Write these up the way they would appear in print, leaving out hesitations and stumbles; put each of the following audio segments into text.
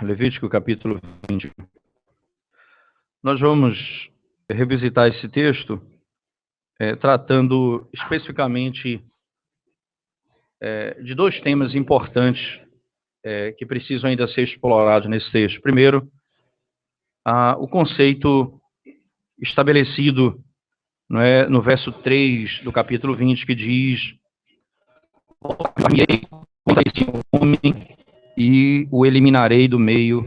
Levítico capítulo 20. Nós vamos revisitar esse texto tratando especificamente de dois temas importantes que precisam ainda ser explorados nesse texto. Primeiro, o conceito estabelecido no verso 3 do capítulo 20, que diz: contra esse homem e o eliminarei do meio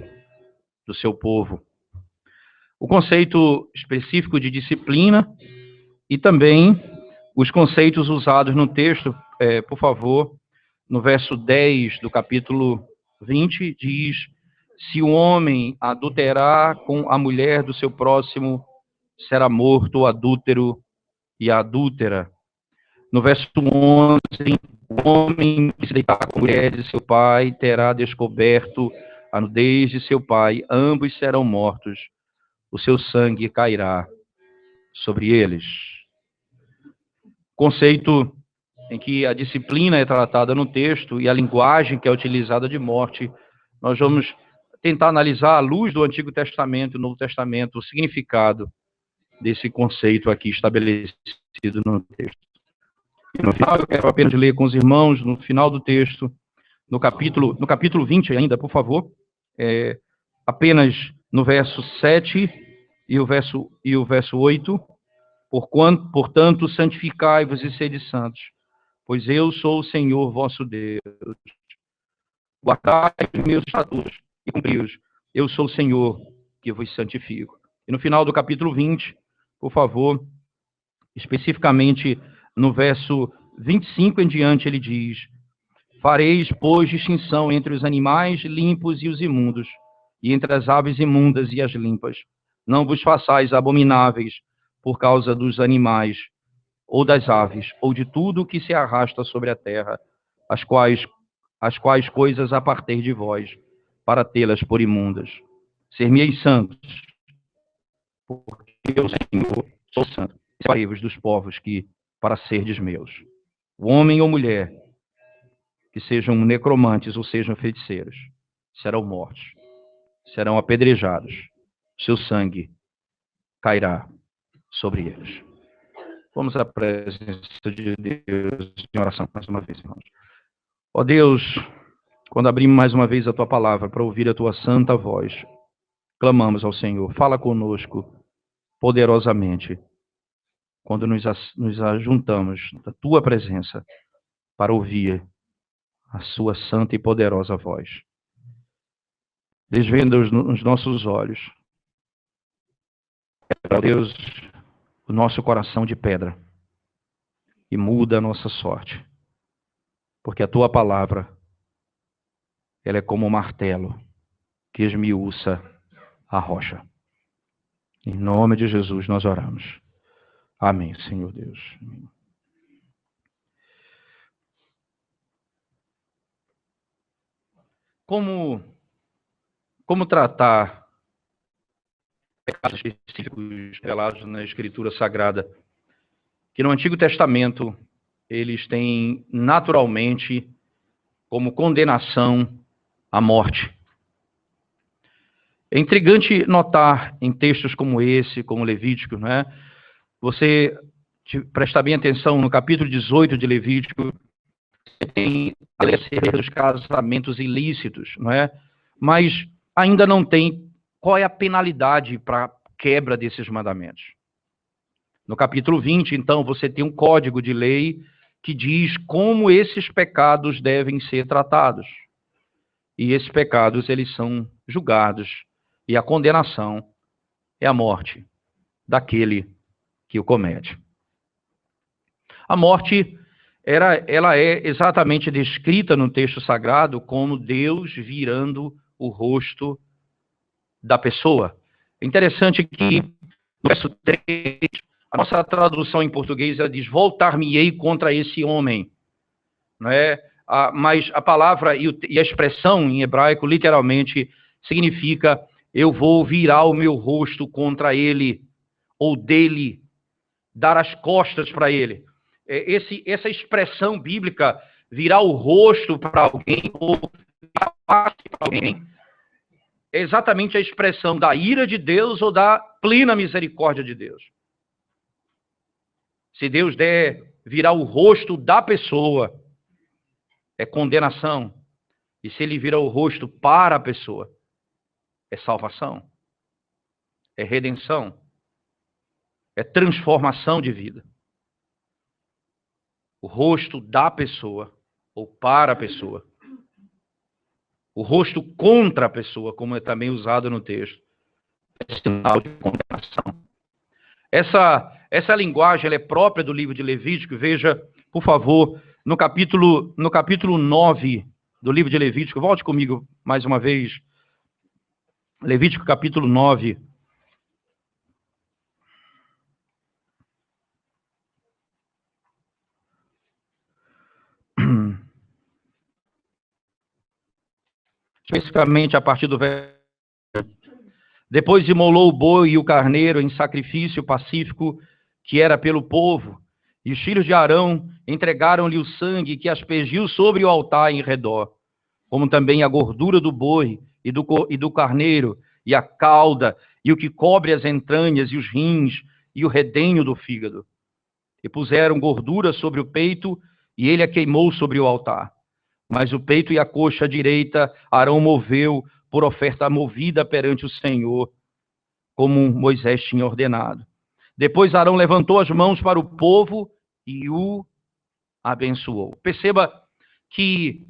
do seu povo. O conceito específico de disciplina e também os conceitos usados no texto, por favor, no verso 10 do capítulo 20, diz: se o homem adulterar com a mulher do seu próximo, será morto o adúltero e a adúltera. No verso 11, o homem que se deitar com a mulher de seu pai terá descoberto a nudez de seu pai, ambos serão mortos, o seu sangue cairá sobre eles. Conceito em que a disciplina é tratada no texto e a linguagem que é utilizada de morte, nós vamos tentar analisar à luz do Antigo Testamento e Novo Testamento o significado desse conceito aqui estabelecido no texto. E no final, eu quero apenas ler com os irmãos, no final do texto, no capítulo 20 ainda, por favor, apenas no verso 7 e o verso 8, portanto, santificai-vos e sede santos, pois eu sou o Senhor vosso Deus. Guardai os meus estatutos e cumpri-os. Eu sou o Senhor que vos santifico. E no final do capítulo 20, por favor, especificamente no verso 25 em diante, ele diz: fareis, pois, distinção entre os animais limpos e os imundos, e entre as aves imundas e as limpas. Não vos façais abomináveis por causa dos animais, ou das aves, ou de tudo o que se arrasta sobre a terra, as quais coisas apartei de vós, para tê-las por imundas. Ser-me-eis santos, porque eu, Senhor, sou santo. Separei-vos dos povos que, para serdes meus. O homem ou mulher que sejam necromantes ou sejam feiticeiros, serão mortos, serão apedrejados, seu sangue cairá sobre eles. Vamos à presença de Deus em oração mais uma vez, irmãos. Ó Deus, quando abrimos mais uma vez a Tua palavra para ouvir a Tua santa voz, clamamos ao Senhor, fala conosco poderosamente, quando nos ajuntamos da Tua presença para ouvir a Sua santa e poderosa voz. Desvenda os nossos olhos, ó Deus, o nosso coração de pedra e muda a nossa sorte, porque a Tua palavra, ela é como um martelo que esmiuça a rocha. Em nome de Jesus nós oramos. Amém, Senhor Deus. Como tratar pecados específicos revelados na Escritura Sagrada, que no Antigo Testamento eles têm naturalmente como condenação a morte. É intrigante notar em textos como esse, como Levítico, não é? Você prestar bem atenção no capítulo 18 de Levítico, tem acerca dos casamentos ilícitos, não é? Mas ainda não tem qual é a penalidade para quebra desses mandamentos. No capítulo 20, então, você tem um código de lei que diz como esses pecados devem ser tratados. E esses pecados, eles são julgados. E a condenação é a morte daquele que o comete. A morte, ela é exatamente descrita no texto sagrado como Deus virando o rosto da pessoa. É interessante que no verso 3, a nossa tradução em português ela diz: voltar-me-ei contra esse homem. Não é? Mas a palavra e a expressão em hebraico literalmente significa: eu vou virar o meu rosto contra ele, ou dele, dar as costas para ele. Essa expressão bíblica, virar o rosto para alguém, ou virar a face para alguém, é exatamente a expressão da ira de Deus ou da plena misericórdia de Deus. Se Deus der virar o rosto da pessoa, é condenação. E se ele vira o rosto para a pessoa, é salvação, é redenção, é transformação de vida. O rosto da pessoa ou para a pessoa. O rosto contra a pessoa, como é também usado no texto, é sinal de condenação. Essa linguagem ela é própria do livro de Levítico. Veja, por favor, no capítulo 9 do livro de Levítico. Volte comigo mais uma vez. Levítico capítulo 9. Especificamente a partir do verso. Depois imolou o boi e o carneiro em sacrifício pacífico que era pelo povo, e os filhos de Arão entregaram-lhe o sangue que aspergiu sobre o altar em redor, como também a gordura do boi e do carneiro, e a cauda, e o que cobre as entranhas, e os rins, e o redenho do fígado. E puseram gordura sobre o peito, e ele a queimou sobre o altar. Mas o peito e a coxa direita Arão moveu por oferta movida perante o Senhor, como Moisés tinha ordenado. Depois Arão levantou as mãos para o povo e o abençoou. Perceba que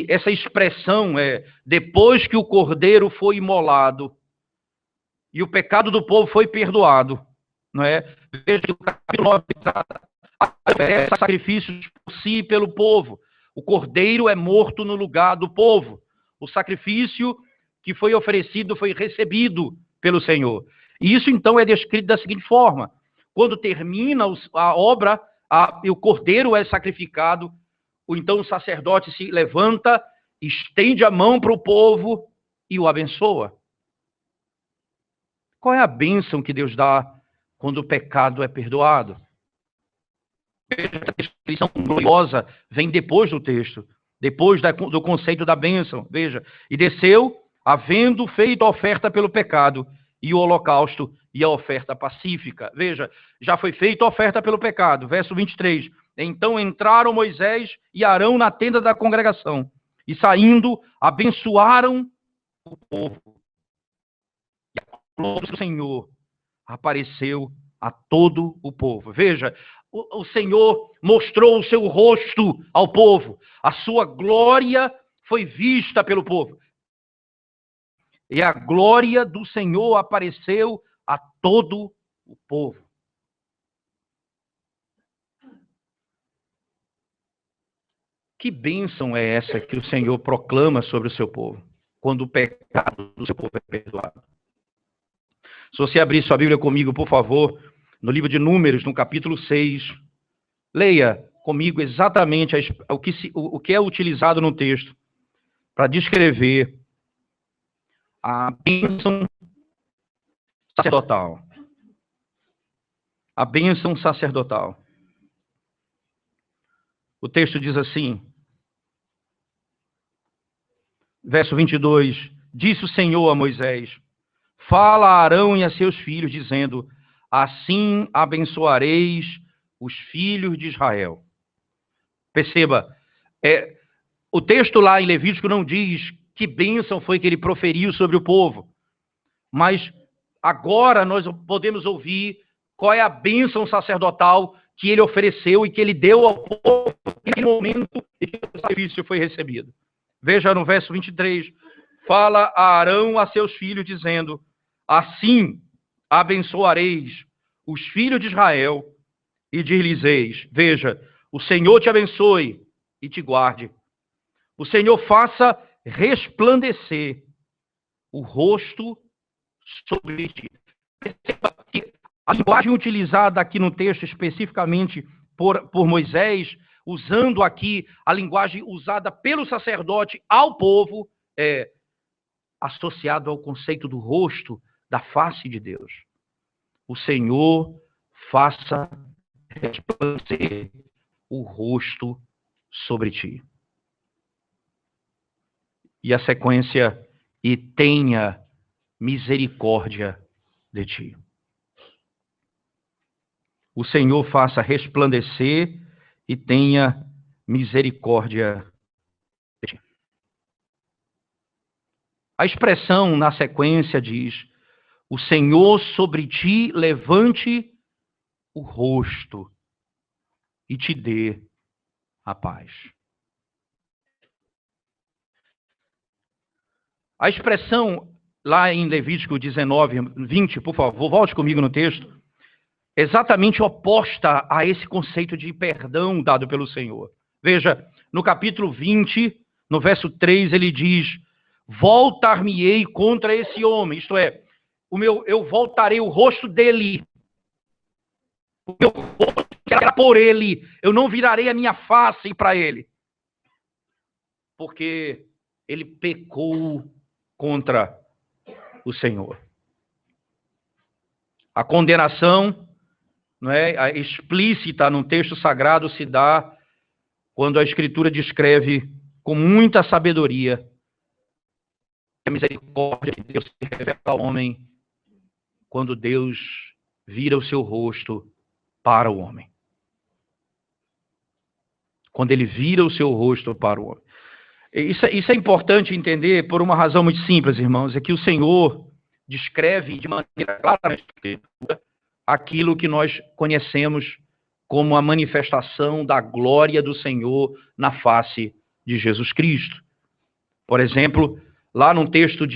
essa expressão é depois que o cordeiro foi imolado e o pecado do povo foi perdoado, não é? Veja que o capítulo 9 oferece sacrifícios por si e pelo povo. O cordeiro é morto no lugar do povo. O sacrifício que foi oferecido foi recebido pelo Senhor. E isso então é descrito da seguinte forma: quando termina a obra, e o cordeiro é sacrificado, então o sacerdote se levanta, estende a mão para o povo e o abençoa. Qual é a bênção que Deus dá quando o pecado é perdoado? A descrição gloriosa vem depois do texto, depois do conceito da bênção. Veja, e desceu, havendo feito a oferta pelo pecado, e o holocausto e a oferta pacífica. Veja, já foi feita a oferta pelo pecado. Verso 23. Então entraram Moisés e Arão na tenda da congregação, e saindo, abençoaram o povo. E a glória do Senhor apareceu a todo o povo. Veja, o Senhor mostrou o seu rosto ao povo. A sua glória foi vista pelo povo. E a glória do Senhor apareceu a todo o povo. Que bênção é essa que o Senhor proclama sobre o seu povo, quando o pecado do seu povo é perdoado? Se você abrir sua Bíblia comigo, por favor, no livro de Números, no capítulo 6, leia comigo exatamente o que é utilizado no texto para descrever a bênção sacerdotal. A bênção sacerdotal. O texto diz assim, verso 22, disse o Senhor a Moisés, fala a Arão e a seus filhos, dizendo, assim abençoareis os filhos de Israel. Perceba, o texto lá em Levítico não diz que bênção foi que ele proferiu sobre o povo, mas agora nós podemos ouvir qual é a bênção sacerdotal que ele ofereceu e que ele deu ao povo naquele momento em que o sacrifício foi recebido. Veja no verso 23, fala a Arão a seus filhos, dizendo, assim abençoareis os filhos de Israel e dir-lhes-eis, veja, o Senhor te abençoe e te guarde. O Senhor faça resplandecer o rosto sobre ti. Perceba que a linguagem utilizada aqui no texto, especificamente por Moisés, usando aqui a linguagem usada pelo sacerdote ao povo, é associado ao conceito do rosto, da face de Deus. O Senhor faça resplandecer o rosto sobre ti. E a sequência e tenha misericórdia de ti. O Senhor faça resplandecer e tenha misericórdia de ti. A expressão na sequência diz: o Senhor sobre ti levante o rosto e te dê a paz. A expressão lá em Levítico 19, 20, por favor, volte comigo no texto, exatamente oposta a esse conceito de perdão dado pelo Senhor. Veja, no capítulo 20, no verso 3, ele diz: voltar-me-ei contra esse homem, isto é, eu voltarei o rosto dele, o meu rosto será por ele, eu não virarei a minha face para ele, porque ele pecou contra o Senhor. A condenação, não é, a explícita no texto sagrado se dá quando a Escritura descreve com muita sabedoria a misericórdia de Deus se revela ao homem quando Deus vira o seu rosto para o homem. Quando ele vira o seu rosto para o homem. Isso é importante entender por uma razão muito simples, irmãos, é que o Senhor descreve de maneira clara aquilo que nós conhecemos como a manifestação da glória do Senhor na face de Jesus Cristo. Por exemplo, lá num texto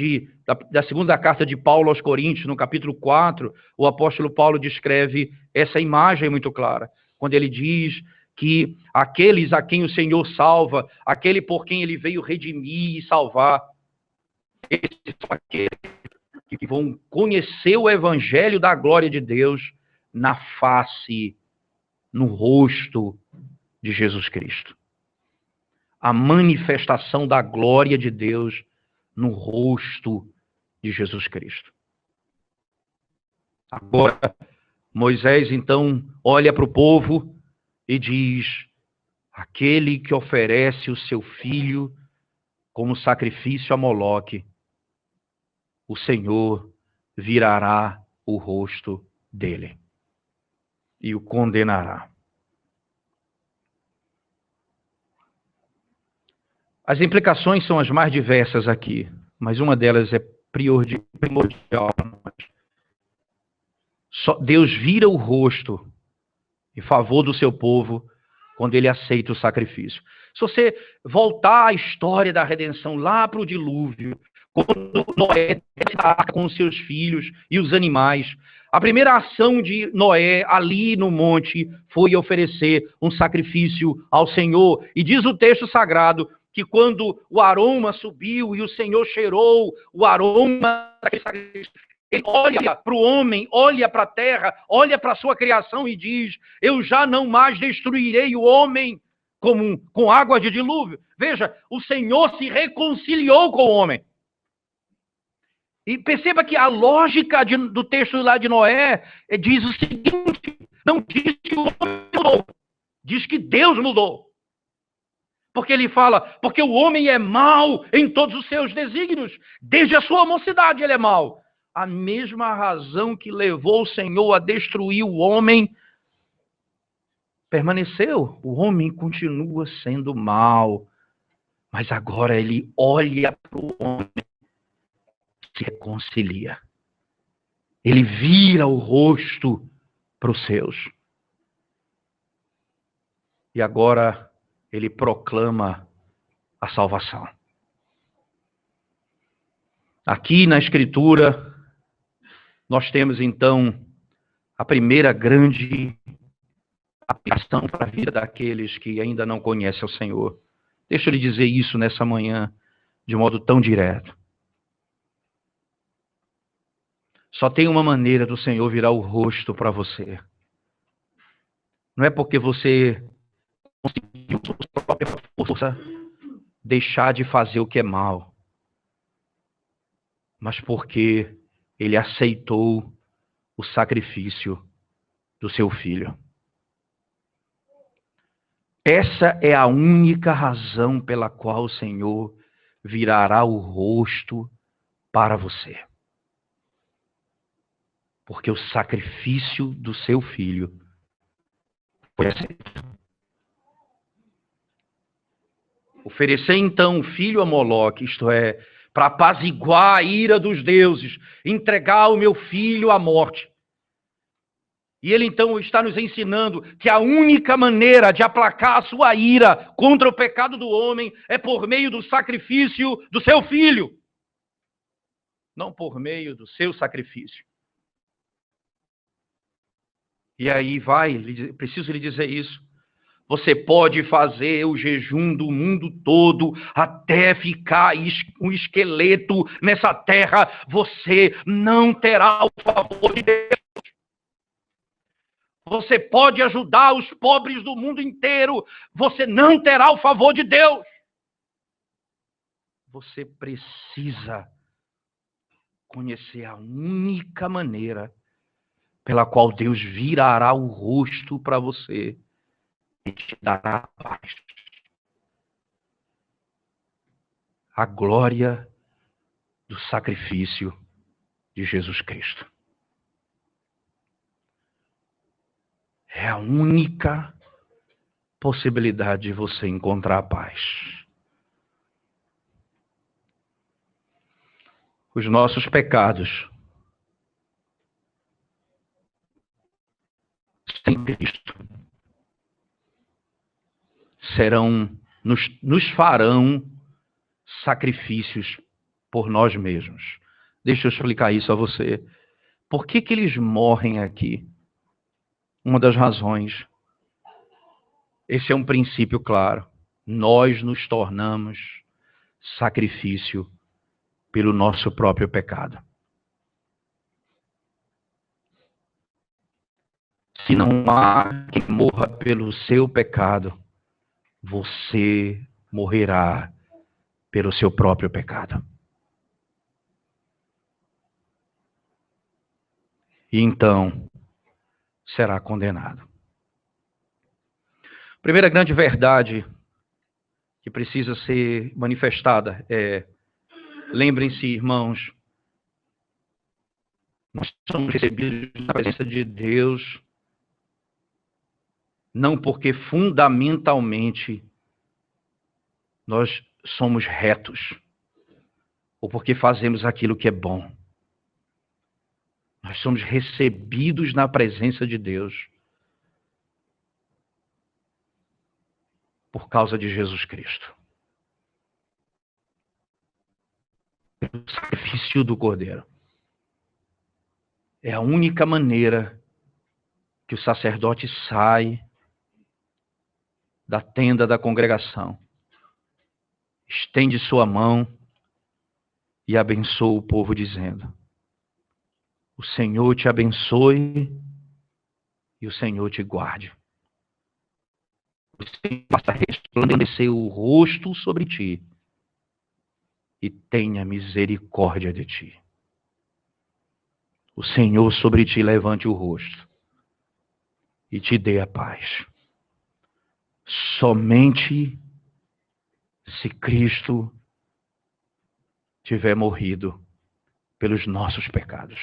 da segunda carta de Paulo aos Coríntios, no capítulo 4, o apóstolo Paulo descreve essa imagem muito clara, quando ele diz que aqueles a quem o Senhor salva, aquele por quem ele veio redimir e salvar, esses são aqueles que vão conhecer o evangelho da glória de Deus na face, no rosto de Jesus Cristo. A manifestação da glória de Deus no rosto de Jesus Cristo. Agora, Moisés então olha para o povo e diz: aquele que oferece o seu filho como sacrifício a Moloque, o Senhor virará o rosto dele e o condenará. As implicações são as mais diversas aqui, mas uma delas é primordial. Deus vira o rosto em favor do seu povo quando ele aceita o sacrifício. Se você voltar à história da redenção lá para o dilúvio, quando Noé está com os seus filhos e os animais, a primeira ação de Noé ali no monte foi oferecer um sacrifício ao Senhor. E diz o texto sagrado que quando o aroma subiu e o Senhor cheirou o aroma daquele sacrifício, ele olha para o homem, olha para a terra, olha para a sua criação e diz: eu já não mais destruirei o homem com água de dilúvio. Veja, o Senhor se reconciliou com o homem. E perceba que a lógica do texto lá de Noé diz o seguinte: não diz que o homem mudou, diz que Deus mudou. Porque ele fala, porque o homem é mau em todos os seus desígnios, desde a sua mocidade ele é mau. A mesma razão que levou o Senhor a destruir o homem permaneceu. O homem continua sendo mau, mas agora ele olha para o homem, se reconcilia. Ele vira o rosto para os seus. E agora ele proclama a salvação. Aqui na Escritura, nós temos então a primeira grande aplicação para a vida daqueles que ainda não conhecem o Senhor. Deixa eu lhe dizer isso nessa manhã de modo tão direto. Só tem uma maneira do Senhor virar o rosto para você. Não é porque você conseguiu por sua própria força deixar de fazer o que é mal, mas porque ele aceitou o sacrifício do seu filho. Essa é a única razão pela qual o Senhor virará o rosto para você. Porque o sacrifício do seu filho foi aceito. Oferecer então o filho a Moloque, isto é, para apaziguar a ira dos deuses, entregar o meu filho à morte. E ele então está nos ensinando que a única maneira de aplacar a sua ira contra o pecado do homem é por meio do sacrifício do seu filho, não por meio do seu sacrifício. E aí preciso lhe dizer isso. Você pode fazer o jejum do mundo todo até ficar um esqueleto nessa terra. Você não terá o favor de Deus. Você pode ajudar os pobres do mundo inteiro. Você não terá o favor de Deus. Você precisa conhecer a única maneira pela qual Deus virará o rosto para você e te dará paz. A glória do sacrifício de Jesus Cristo. É a única possibilidade de você encontrar a paz. Os nossos pecados sem Cristo nos farão sacrifícios por nós mesmos. Deixa eu explicar isso a você. Por que eles morrem aqui? Uma das razões. Esse é um princípio claro. Nós nos tornamos sacrifício pelo nosso próprio pecado. Se não há quem morra pelo seu pecado, você morrerá pelo seu próprio pecado. E então será condenado. Primeira grande verdade que precisa ser manifestada é: lembrem-se, irmãos, nós somos recebidos na presença de Deus não porque fundamentalmente nós somos retos ou porque fazemos aquilo que é bom. Nós somos recebidos na presença de Deus por causa de Jesus Cristo. O sacrifício do Cordeiro é a única maneira que o sacerdote sai da tenda da congregação, estende sua mão e abençoa o povo, dizendo: o Senhor te abençoe e o Senhor te guarde. O Senhor faça resplandecer o rosto sobre ti e tenha misericórdia de ti. O Senhor sobre ti levante o rosto e te dê a paz. Somente se Cristo tiver morrido pelos nossos pecados.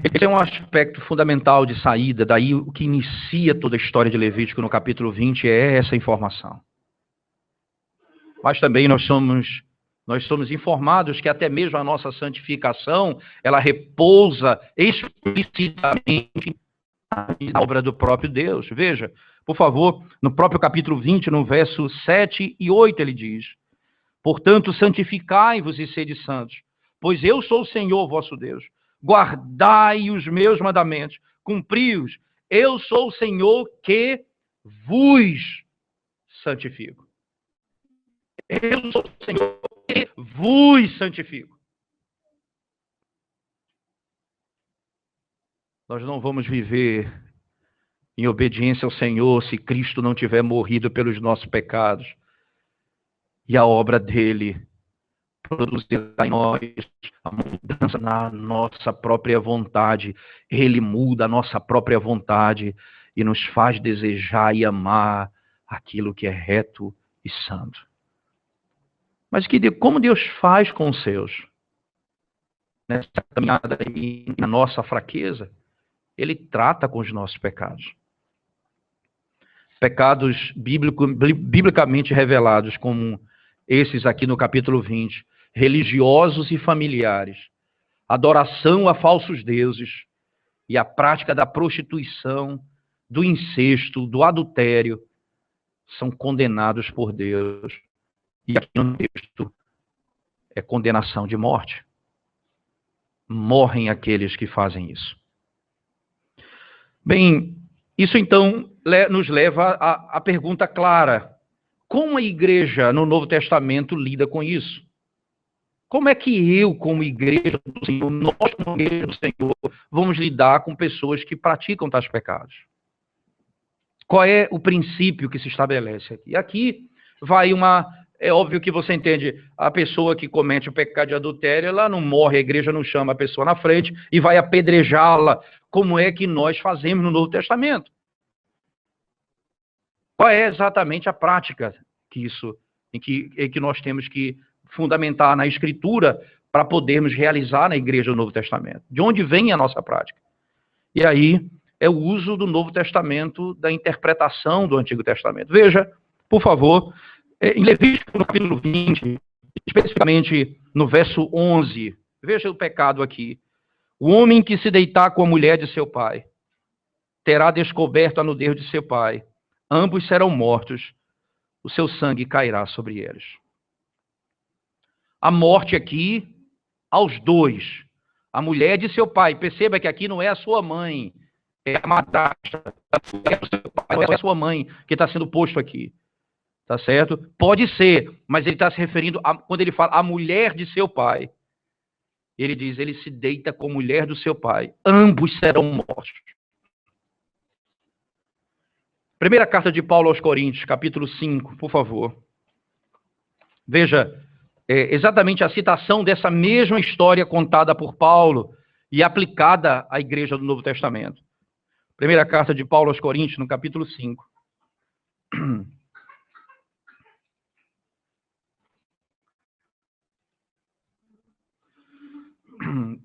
Esse é um aspecto fundamental de saída, daí o que inicia toda a história de Levítico no capítulo 20 é essa informação. Mas também nós somos informados que até mesmo a nossa santificação, ela repousa explicitamente na obra do próprio Deus. Veja, por favor, no próprio capítulo 20, no verso 7 e 8, ele diz: portanto, santificai-vos e sede santos, pois eu sou o Senhor vosso Deus. Guardai os meus mandamentos, cumpri-os. Eu sou o Senhor que vos santifico. Eu sou o Senhor que vos santifico. Nós não vamos viver em obediência ao Senhor se Cristo não tiver morrido pelos nossos pecados e a obra dele produzirá em nós a mudança na nossa própria vontade. Ele muda a nossa própria vontade e nos faz desejar e amar aquilo que é reto e santo. mas como Deus faz com os seus. Nessa caminhada e na nossa fraqueza, Ele trata com os nossos pecados. Pecados biblicamente revelados, como esses aqui no capítulo 20, religiosos e familiares, adoração a falsos deuses e a prática da prostituição, do incesto, do adultério, são condenados por Deus. E aqui no texto é condenação de morte. Morrem aqueles que fazem isso. Bem, isso então nos leva à pergunta clara: como a igreja no Novo Testamento lida com isso? Como é que eu, como igreja do Senhor, nós como igreja do Senhor, vamos lidar com pessoas que praticam tais pecados? Qual é o princípio que se estabelece aqui? Aqui vai é óbvio que você entende, a pessoa que comete o pecado de adultério, ela não morre, a igreja não chama a pessoa na frente e vai apedrejá-la, como é que nós fazemos no Novo Testamento. Qual é exatamente a prática em que nós temos que fundamentar na Escritura para podermos realizar na igreja do Novo Testamento? De onde vem a nossa prática? E aí é o uso do Novo Testamento, da interpretação do Antigo Testamento. Veja, por favor, em Levítico, no capítulo 20, especificamente no verso 11, veja o pecado aqui. O homem que se deitar com a mulher de seu pai terá descoberto a nudez de seu pai. Ambos serão mortos, o seu sangue cairá sobre eles. A morte aqui aos dois. A mulher de seu pai. Perceba que aqui não é a sua mãe, é a madrasta, é a sua mãe que está sendo posto aqui. Tá certo? Pode ser, mas ele está se referindo, quando ele fala a mulher de seu pai, ele diz, ele se deita com a mulher do seu pai. Ambos serão mortos. Primeira carta de Paulo aos Coríntios, capítulo 5, por favor. Veja, exatamente a citação dessa mesma história contada por Paulo e aplicada à igreja do Novo Testamento. Primeira carta de Paulo aos Coríntios, no capítulo 5.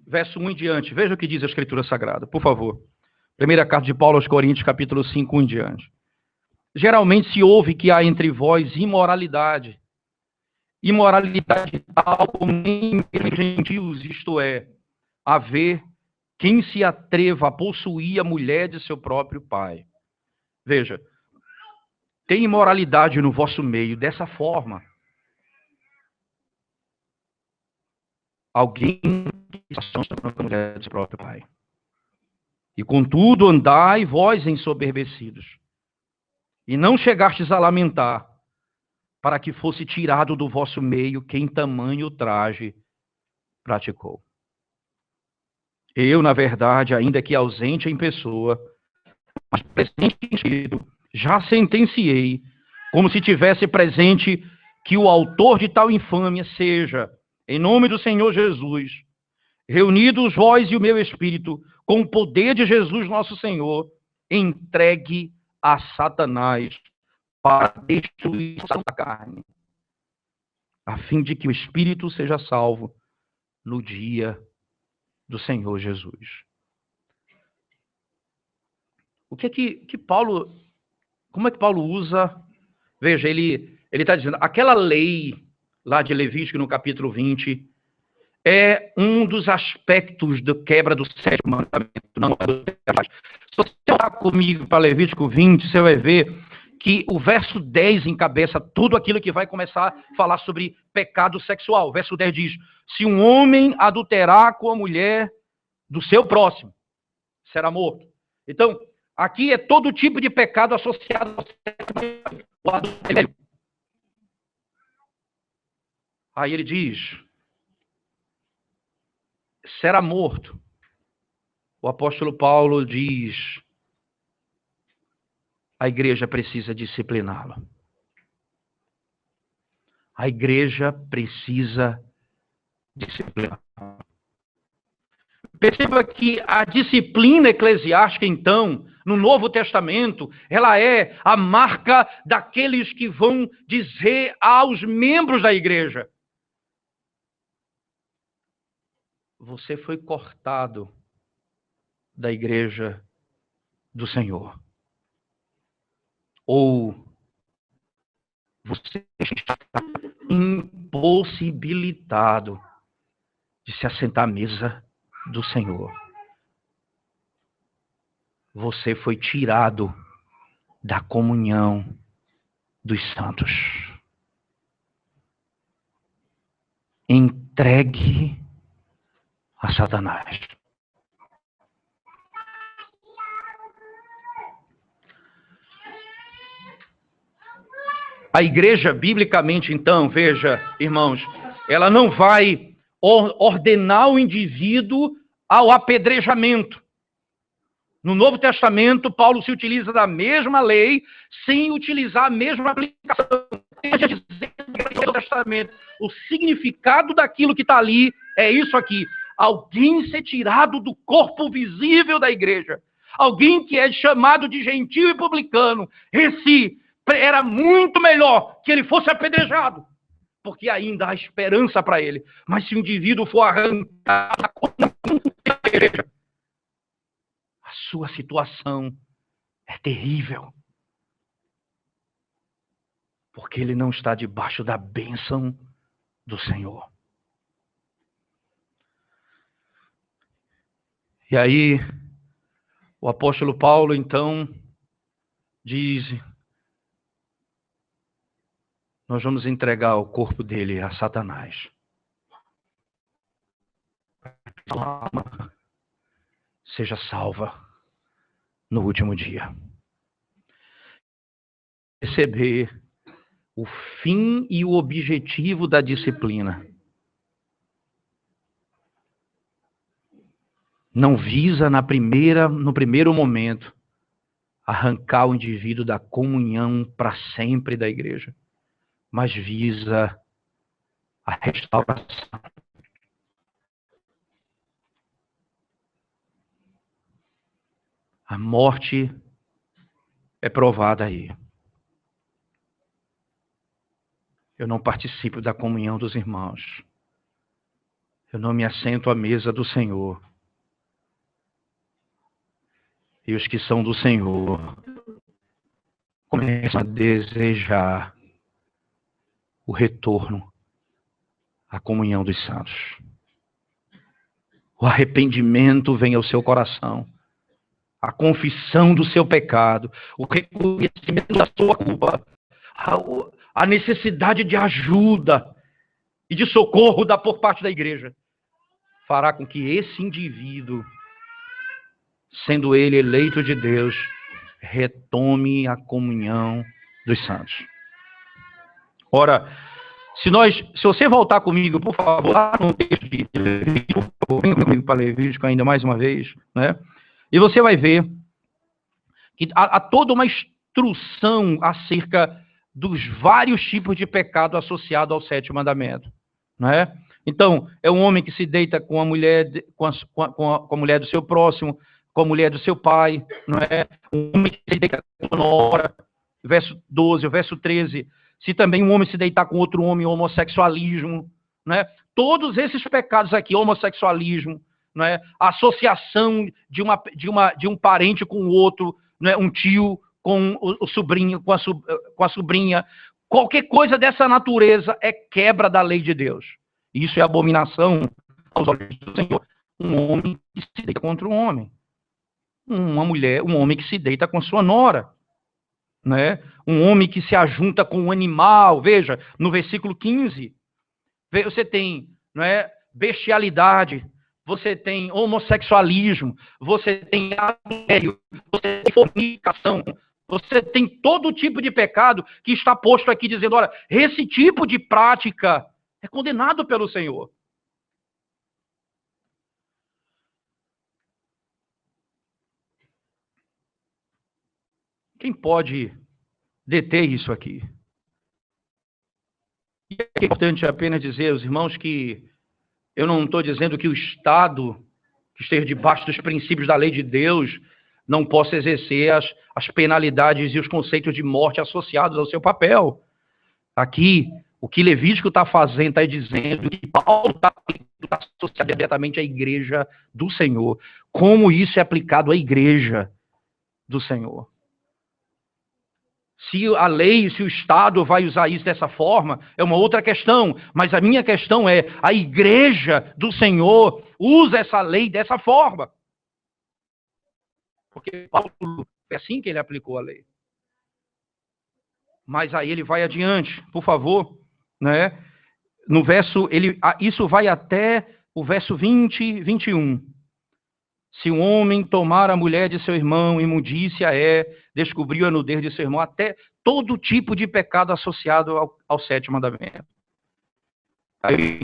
Verso 1 em diante. Veja o que diz a Escritura Sagrada, por favor. Primeira carta de Paulo aos Coríntios, capítulo 5, 1 em diante. Geralmente se ouve que há entre vós imoralidade. Imoralidade tal como nem gentios, isto é, haver quem se atreva a possuir a mulher de seu próprio pai. Veja, tem imoralidade no vosso meio dessa forma. Alguém que se com a mulher de seu próprio pai. E contudo andai vós ensoberbecidos, e não chegastes a lamentar, para que fosse tirado do vosso meio quem tamanho traje praticou. Eu, na verdade, ainda que ausente em pessoa, mas presente em espírito, já sentenciei, como se tivesse presente, que o autor de tal infâmia seja, em nome do Senhor Jesus, reunidos vós e o meu espírito, com o poder de Jesus nosso Senhor, entregue a Satanás para a destruição da carne, a fim de que o espírito seja salvo no dia do Senhor Jesus. O que é que Paulo, como é que Paulo usa? Veja, ele está dizendo, aquela lei lá de Levítico no capítulo 20 é um dos aspectos da quebra do sétimo mandamento. Não, se você olhar comigo para Levítico 20, você vai ver que o verso 10 encabeça tudo aquilo que vai começar a falar sobre pecado sexual. O verso 10 diz, se um homem adulterar com a mulher do seu próximo, será morto. Então, aqui é todo tipo de pecado associado ao adultério. Aí ele diz, será morto. O apóstolo Paulo diz, a igreja precisa discipliná-lo. A igreja precisa discipliná-lo. Perceba que a disciplina eclesiástica, então, no Novo Testamento, ela é a marca daqueles que vão dizer aos membros da igreja, você foi cortado da igreja do Senhor. Ou você está impossibilitado de se assentar à mesa do Senhor. Você foi tirado da comunhão dos santos. Entregue a Satanás. A igreja, biblicamente, então, veja, irmãos, ela não vai ordenar o indivíduo ao apedrejamento. No Novo Testamento, Paulo se utiliza da mesma lei, sem utilizar a mesma aplicação. No Novo Testamento, o significado daquilo que está ali é isso aqui. Alguém ser tirado do corpo visível da igreja. Alguém que é chamado de gentil e publicano. Esse era muito melhor que ele fosse apedrejado, porque ainda há esperança para ele. Mas se o indivíduo for arrancado da igreja, a sua situação é terrível, porque ele não está debaixo da bênção do Senhor. E aí, o apóstolo Paulo, então, diz: nós vamos entregar o corpo dele a Satanás. A alma seja salva no último dia. Receber o fim e o objetivo da disciplina. Não visa no primeiro momento arrancar o indivíduo da comunhão para sempre da igreja, mas visa a restauração. A morte é provada aí. Eu não participo da comunhão dos irmãos. Eu não me assento à mesa do Senhor. E os que são do Senhor começam a desejar o retorno à comunhão dos santos. O arrependimento vem ao seu coração. A confissão do seu pecado, o reconhecimento da sua culpa, a necessidade de ajuda e de socorro por parte da igreja, fará com que esse indivíduo, sendo ele eleito de Deus, retome a comunhão dos santos. Ora, se você voltar comigo, por favor, lá no texto de Levítico, vem comigo para Levítico ainda mais uma vez, né? E você vai ver que há toda uma instrução acerca dos vários tipos de pecado associado ao sétimo mandamento, não é? Então, é um homem que se deita com a mulher, com a mulher do seu próximo, com a mulher do seu pai, não é? Um homem que se deita com a nora, verso 12, o verso 13. Se também um homem se deitar com outro homem, homossexualismo, não é? Todos esses pecados aqui, homossexualismo, não é? A associação de um parente com o outro, não é? Um tio com o sobrinho, com a sobrinha, qualquer coisa dessa natureza é quebra da lei de Deus. Isso é abominação aos olhos do Senhor. Um homem que se deita contra um homem. Um homem que se deita com sua nora. Né? Um homem que se ajunta com um animal. Veja, no versículo 15, você tem, não é, bestialidade, você tem homossexualismo, você tem adultério, você tem fornicação, você tem todo tipo de pecado que está posto aqui dizendo, olha, esse tipo de prática é condenado pelo Senhor. Quem pode deter isso aqui? E é importante apenas dizer aos irmãos que eu não estou dizendo que o Estado, que esteja debaixo dos princípios da lei de Deus, não possa exercer as penalidades e os conceitos de morte associados ao seu papel. Aqui, o que Levítico está fazendo, está dizendo que Paulo está está associado diretamente à igreja do Senhor. Como isso é aplicado à igreja do Senhor? Se a lei, se o Estado vai usar isso dessa forma, é uma outra questão. Mas a minha questão é, a igreja do Senhor usa essa lei dessa forma. Porque Paulo, é assim que ele aplicou a lei. Mas aí ele vai adiante, por favor, né? No verso, isso vai até o verso 20, 21. Se um homem tomar a mulher de seu irmão, imundícia é, descobriu a nudez de seu irmão, até todo tipo de pecado associado ao sétimo mandamento. Aí,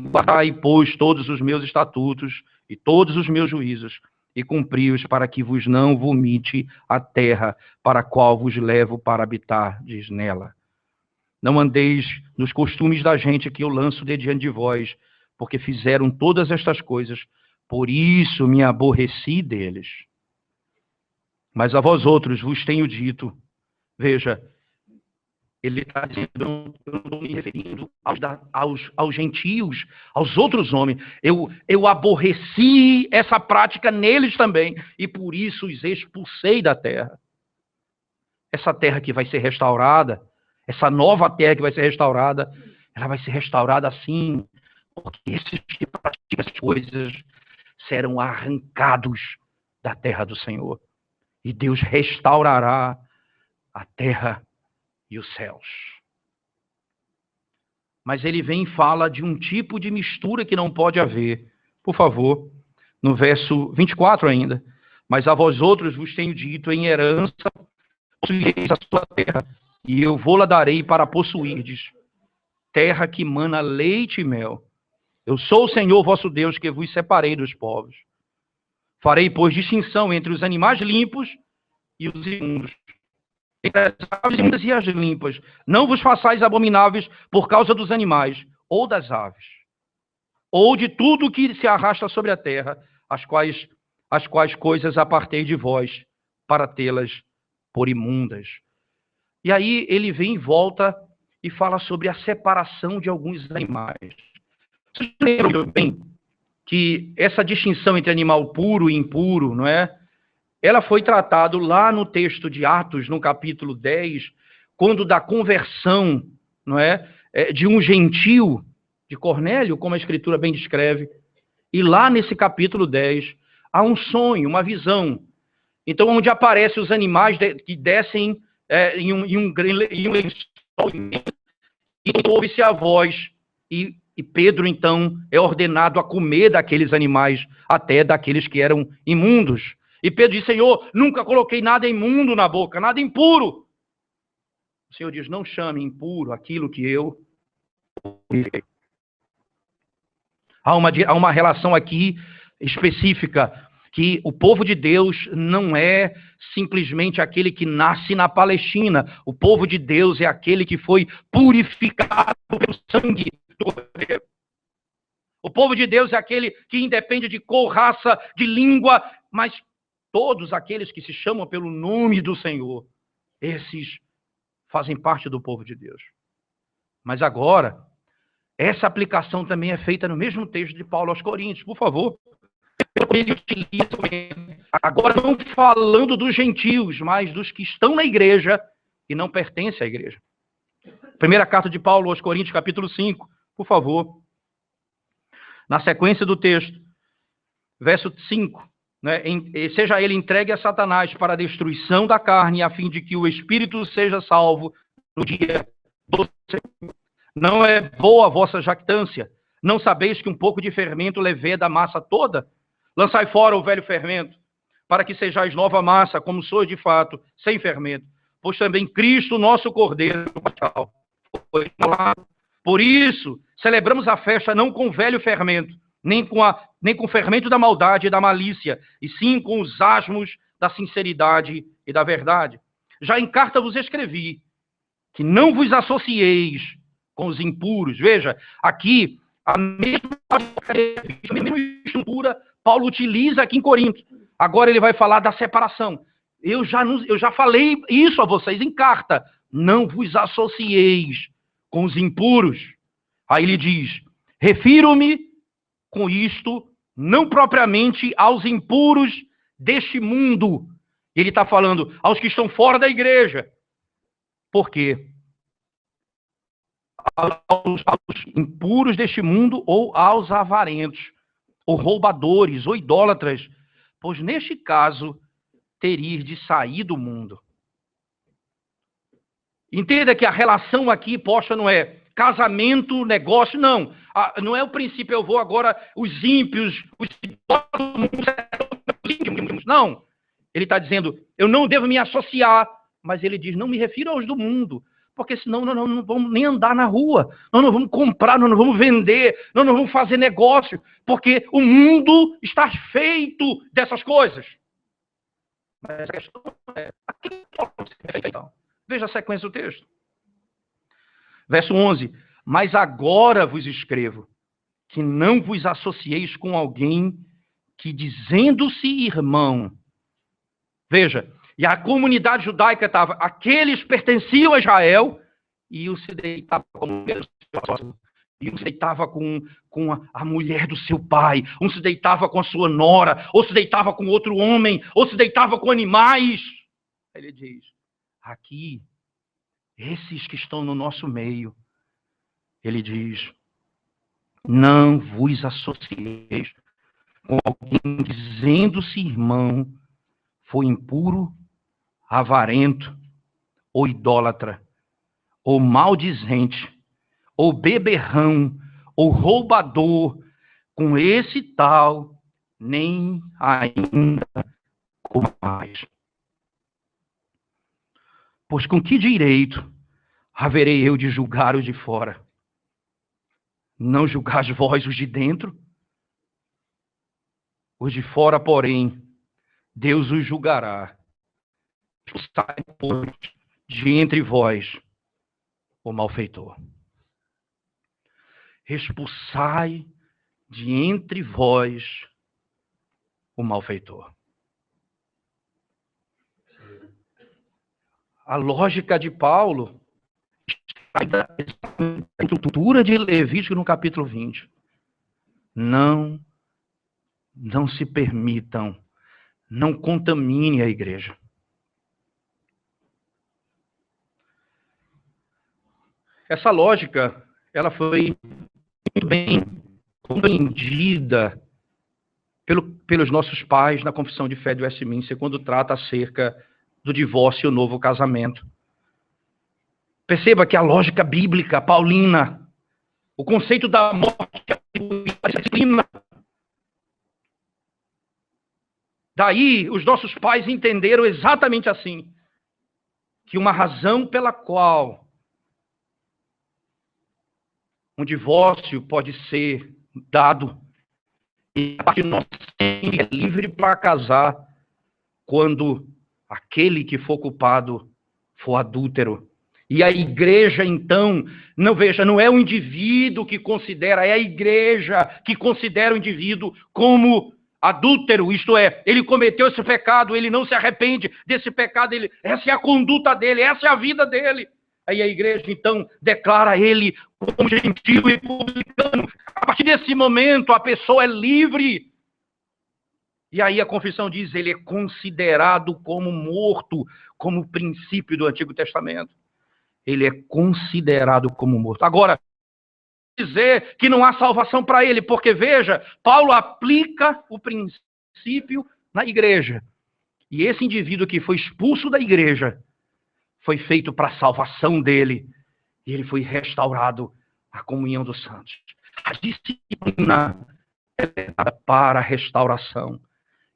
guardai, pois, todos os meus estatutos e todos os meus juízos, e cumpri-os para que vos não vomite a terra para a qual vos levo para habitardes nela. Não andeis nos costumes da gente que eu lanço de diante de vós, porque fizeram todas estas coisas, por isso me aborreci deles. Mas a vós outros vos tenho dito, veja, ele está dizendo, eu não estou me referindo aos gentios, aos outros homens. Eu aborreci essa prática neles também, e por isso os expulsei da terra. Essa terra que vai ser restaurada, essa nova terra que vai ser restaurada, ela vai ser restaurada assim, porque esses que praticam essas coisas serão arrancados da terra do Senhor. E Deus restaurará a terra e os céus. Mas ele vem e fala de um tipo de mistura que não pode haver. Por favor, no verso 24 ainda. Mas a vós outros vos tenho dito, em herança possuireis a sua terra, e eu vou-la darei para possuirdes, terra que mana leite e mel. Eu sou o Senhor vosso Deus, que vos separei dos povos. Farei, pois, distinção entre os animais limpos e os imundos, entre as aves imundas e as limpas. Não vos façais abomináveis por causa dos animais, ou das aves, ou de tudo que se arrasta sobre a terra, as quais coisas apartei de vós, para tê-las por imundas. E aí ele vem em volta e fala sobre a separação de alguns animais. Vocês lembram bem que essa distinção entre animal puro e impuro, não é? Ela foi tratada lá no texto de Atos, no capítulo 10, quando da conversão, não é, de um gentio, de Cornélio, como a Escritura bem descreve. E lá nesse capítulo 10, há um sonho, uma visão. Então, onde aparecem os animais que descem em um lençol, e ouve-se a voz, e Pedro, então, é ordenado a comer daqueles animais, até daqueles que eram imundos. E Pedro diz, Senhor, nunca coloquei nada imundo na boca, nada impuro. O Senhor diz, não chame impuro aquilo que eu... Há uma relação aqui específica, que o povo de Deus não é simplesmente aquele que nasce na Palestina. O povo de Deus é aquele que foi purificado pelo sangue do Cordeiro. O povo de Deus é aquele que independe de cor, raça, de língua, mas todos aqueles que se chamam pelo nome do Senhor, esses fazem parte do povo de Deus. Mas agora, essa aplicação também é feita no mesmo texto de Paulo aos Coríntios, por favor. Ele utiliza, agora não falando dos gentios, mas dos que estão na igreja e não pertencem à igreja. Primeira carta de Paulo aos Coríntios, capítulo 5, por favor. Na sequência do texto, verso 5, né, seja ele entregue a Satanás para a destruição da carne, a fim de que o espírito seja salvo no dia do Senhor. Não é boa a vossa jactância? Não sabeis que um pouco de fermento leveda a massa toda? Lançai fora o velho fermento, para que sejais nova massa, como sois de fato, sem fermento. Pois também Cristo, nosso Cordeiro, foi imolado. Por isso, celebramos a festa não com velho fermento, nem com o fermento da maldade e da malícia, e sim com os asmos da sinceridade e da verdade. Já em carta vos escrevi, que não vos associeis com os impuros. Veja, aqui, a mesma estrutura Paulo utiliza aqui em Corinto. Agora ele vai falar da separação. Eu já falei isso a vocês em carta. Não vos associeis com os impuros. Aí ele diz, refiro-me com isto, não propriamente aos impuros deste mundo. Ele está falando aos que estão fora da igreja. Por quê? Aos impuros deste mundo ou aos avarentos, ou roubadores, ou idólatras, pois neste caso terias de sair do mundo. Entenda que a relação aqui posta não é casamento, negócio, não. Não é o princípio, eu vou agora, os ímpios, os não. Ele está dizendo, eu não devo me associar, mas ele diz, não me refiro aos do mundo, porque senão nós não vamos nem andar na rua, nós não vamos comprar, nós não vamos vender, nós não vamos fazer negócio, porque o mundo está feito dessas coisas. Mas a questão é, então, veja a sequência do texto. Verso 11, mas agora vos escrevo, que não vos associeis com alguém que, dizendo-se irmão, veja, e a comunidade judaica estava, aqueles pertenciam a Israel, e um se deitava com a mulher do seu pai, e um se deitava com a mulher do seu pai, um se deitava com a sua nora, ou se deitava com outro homem, ou se deitava com animais. Ele diz, aqui, esses que estão no nosso meio, ele diz, não vos associeis com alguém dizendo-se irmão, foi impuro, avarento, ou idólatra, ou maldizente, ou beberrão, ou roubador, com esse tal, nem ainda comais. Pois com que direito haverei eu de julgar os de fora? Não julgais vós os de dentro? Os de fora, porém, Deus os julgará. Sai, pois, de entre vós o malfeitor. Expulsai de entre vós o malfeitor. A lógica de Paulo está da estrutura de Levítico no capítulo 20. Não se permitam, não contamine a igreja. Essa lógica, ela foi muito bem compreendida pelos nossos pais na Confissão de Fé de Westminster, quando trata acerca do divórcio e o novo casamento. Perceba que a lógica bíblica, paulina, o conceito da morte, a disciplina. Daí, os nossos pais entenderam exatamente assim, que uma razão pela qual um divórcio pode ser dado e a parte nossa é livre para casar quando aquele que for culpado for adúltero. E a igreja, então, não é o indivíduo que considera, é a igreja que considera o indivíduo como adúltero, isto é, ele cometeu esse pecado, ele não se arrepende desse pecado, essa é a conduta dele, essa é a vida dele. Aí a igreja, então, declara ele como gentio e publicano. A partir desse momento, a pessoa é livre. E aí a confissão diz, ele é considerado como morto, como princípio do Antigo Testamento. Ele é considerado como morto. Agora, dizer que não há salvação para ele, porque, veja, Paulo aplica o princípio na igreja. E esse indivíduo que foi expulso da igreja foi feito para a salvação dele. E ele foi restaurado à comunhão dos santos. A disciplina é para a restauração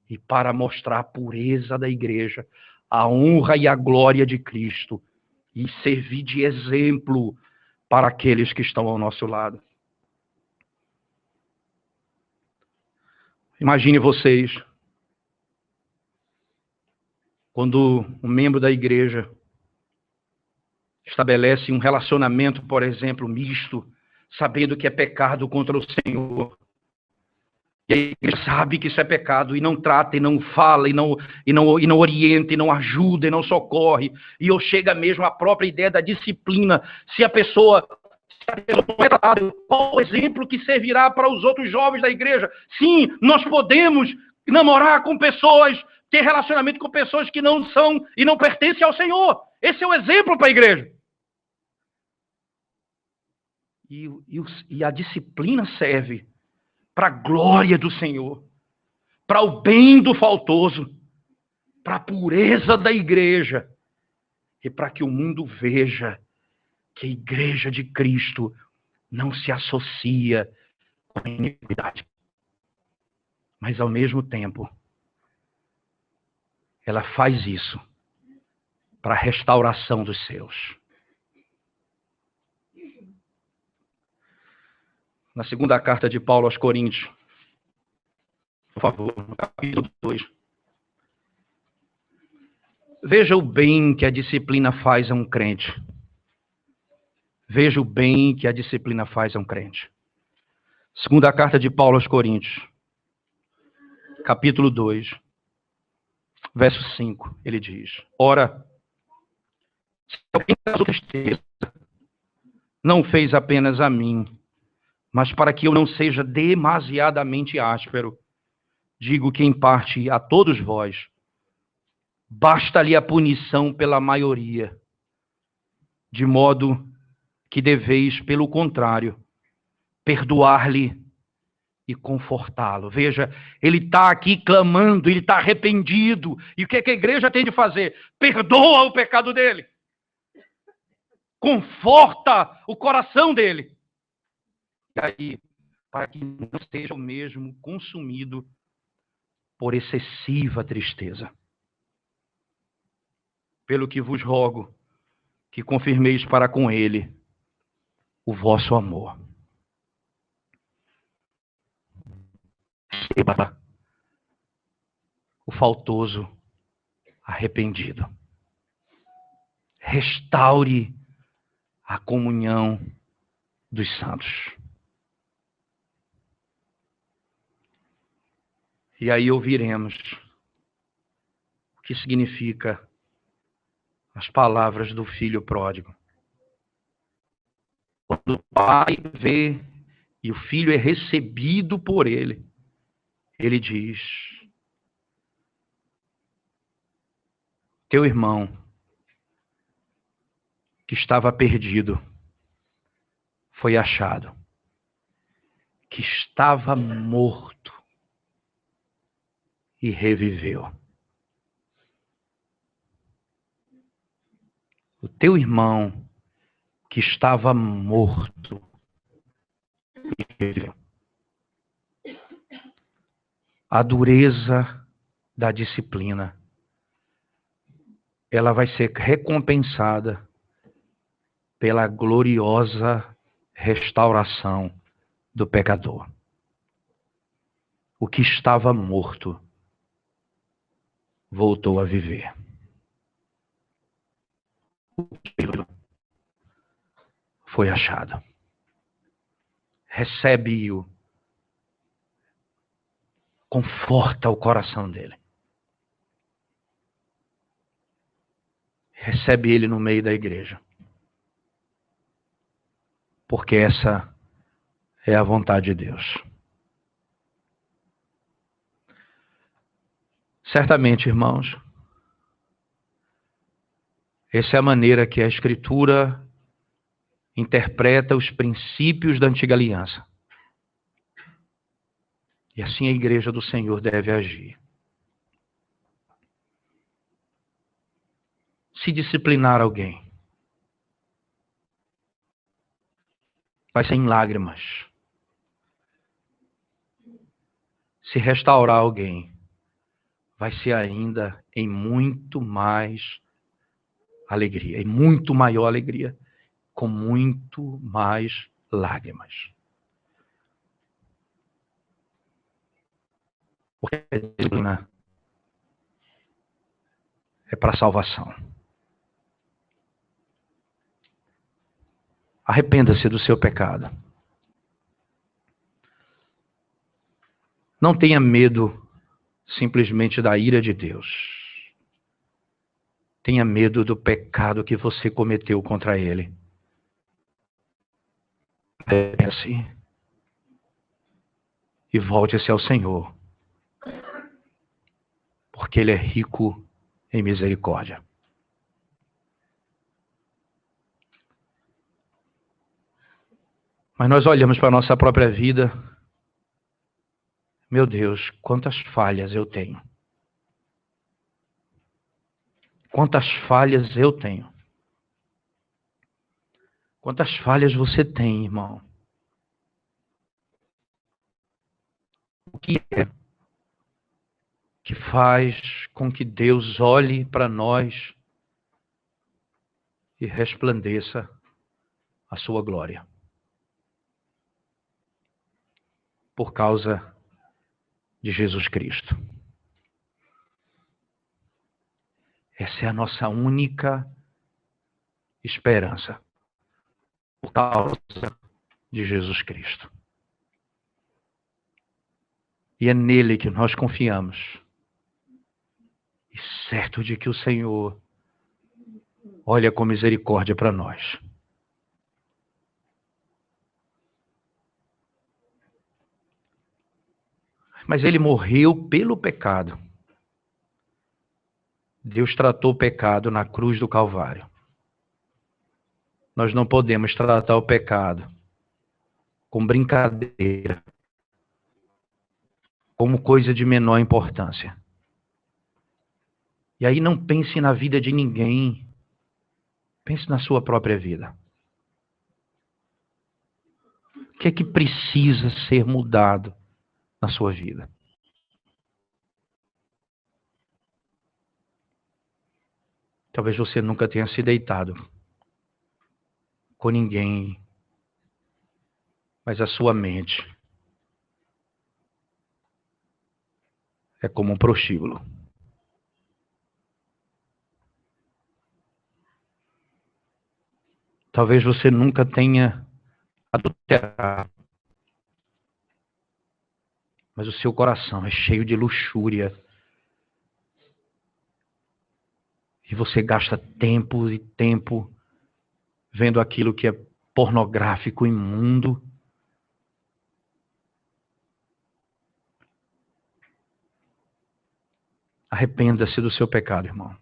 e para mostrar a pureza da igreja, a honra e a glória de Cristo e servir de exemplo para aqueles que estão ao nosso lado. Imagine vocês, quando um membro da igreja estabelece um relacionamento, por exemplo, misto, sabendo que é pecado contra o Senhor. E aí ele sabe que isso é pecado, e não trata, e não fala, e não orienta, e não ajuda, e não socorre. E ou chega mesmo à própria ideia da disciplina. Se a pessoa não é tratado. Qual o exemplo que servirá para os outros jovens da igreja? Sim, nós podemos namorar com pessoas, ter relacionamento com pessoas que não são e não pertencem ao Senhor. Esse é o exemplo para a igreja. E a disciplina serve para a glória do Senhor, para o bem do faltoso, para a pureza da igreja e para que o mundo veja que a igreja de Cristo não se associa com a iniquidade. Mas, ao mesmo tempo, ela faz isso para a restauração dos seus. Na segunda carta de Paulo aos Coríntios, por favor, no capítulo 2. Veja o bem que a disciplina faz a um crente. Veja o bem que a disciplina faz a um crente. Segunda carta de Paulo aos Coríntios, capítulo 2, verso 5, ele diz: Ora, se alguém causou tristeza, não fez apenas a mim, mas para que eu não seja demasiadamente áspero, digo que em parte a todos vós, basta-lhe a punição pela maioria, de modo que deveis, pelo contrário, perdoar-lhe e confortá-lo. Veja, ele está aqui clamando, ele está arrependido. E o que a igreja tem de fazer? Perdoa o pecado dele. Conforta o coração dele. E aí, para que não esteja o mesmo consumido por excessiva tristeza. Pelo que vos rogo, que confirmeis para com ele o vosso amor. Receba o faltoso arrependido. Restaure a comunhão dos santos. E aí ouviremos o que significa as palavras do filho pródigo. Quando o pai vê e o filho é recebido por ele, ele diz: teu irmão, que estava perdido, foi achado, que estava morto e reviveu. O teu irmão, que estava morto e reviveu. A dureza da disciplina, ela vai ser recompensada pela gloriosa restauração do pecador. O que estava morto voltou a viver. O filho foi achado. Recebe-o. Conforta o coração dele. Recebe ele no meio da igreja. Porque essa é a vontade de Deus. Certamente, irmãos, essa é a maneira que a Escritura interpreta os princípios da antiga aliança. E assim a igreja do Senhor deve agir. Se disciplinar alguém, vai ser em lágrimas. Se restaurar alguém, vai ser ainda em muito mais alegria, em muito maior alegria, com muito mais lágrimas. Porque a disciplina é para salvação. Arrependa-se do seu pecado. Não tenha medo simplesmente da ira de Deus. Tenha medo do pecado que você cometeu contra Ele. arrependa-se e volte-se ao Senhor, porque Ele é rico em misericórdia. Mas nós olhamos para a nossa própria vida, meu Deus, quantas falhas eu tenho. Quantas falhas eu tenho. Quantas falhas você tem, irmão? O que é que faz com que Deus olhe para nós e resplandeça a sua glória? Por causa de Jesus Cristo. Essa é a nossa única esperança. Por causa de Jesus Cristo. E é nele que nós confiamos. E certo de que o Senhor olha com misericórdia para nós. Mas ele morreu pelo pecado. Deus tratou o pecado na cruz do Calvário. Nós não podemos tratar o pecado com brincadeira, como coisa de menor importância. E aí não pense na vida de ninguém. Pense na sua própria vida. O que é que precisa ser mudado na sua vida? Talvez você nunca tenha se deitado com ninguém, mas a sua mente é como um prostíbulo. Talvez você nunca tenha adulterado, mas o seu coração é cheio de luxúria. E você gasta tempo e tempo vendo aquilo que é pornográfico, imundo. Arrependa-se do seu pecado, irmão.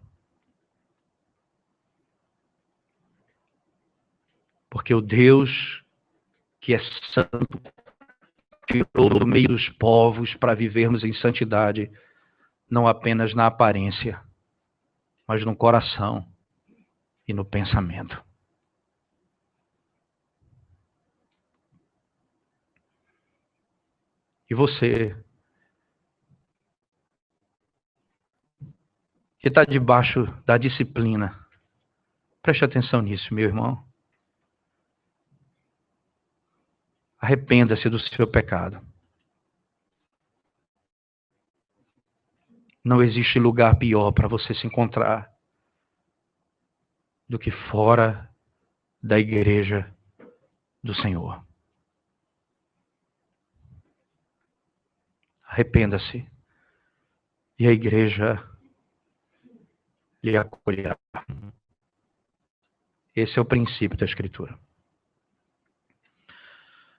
Porque o Deus que é santo tirou do meio dos povos para vivermos em santidade, não apenas na aparência, mas no coração e no pensamento. E você, que está debaixo da disciplina, preste atenção nisso, meu irmão. Arrependa-se do seu pecado. Não existe lugar pior para você se encontrar do que fora da igreja do Senhor. Arrependa-se e a igreja lhe acolherá. Esse é o princípio da Escritura.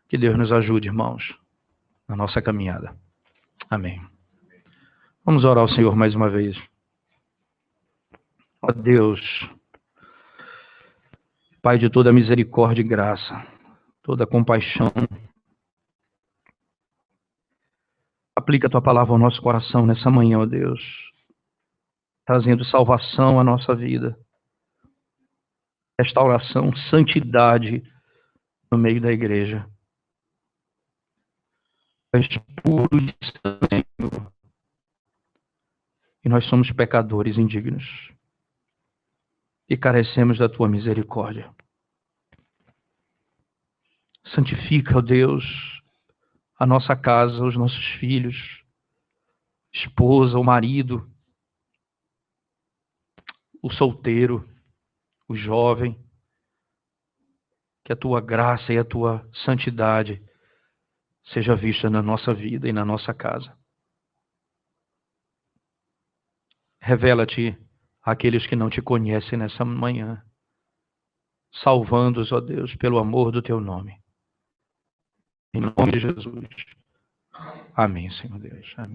Que Deus nos ajude, irmãos, na nossa caminhada. Amém. Vamos orar ao Senhor mais uma vez. Ó Deus, Pai de toda misericórdia e graça, toda compaixão, aplica a Tua palavra ao nosso coração nessa manhã, ó Deus, trazendo salvação à nossa vida, restauração, santidade no meio da igreja. És puro e santo, Senhor. E nós somos pecadores indignos. E carecemos da Tua misericórdia. Santifica, ó Deus, a nossa casa, os nossos filhos, esposa, o marido, o solteiro, o jovem. Que a Tua graça e a Tua santidade seja vista na nossa vida e na nossa casa. Revela-te àqueles que não Te conhecem nessa manhã, salvando-os, ó Deus, pelo amor do Teu nome. Em nome de Jesus. Amém, Senhor Deus. Amém.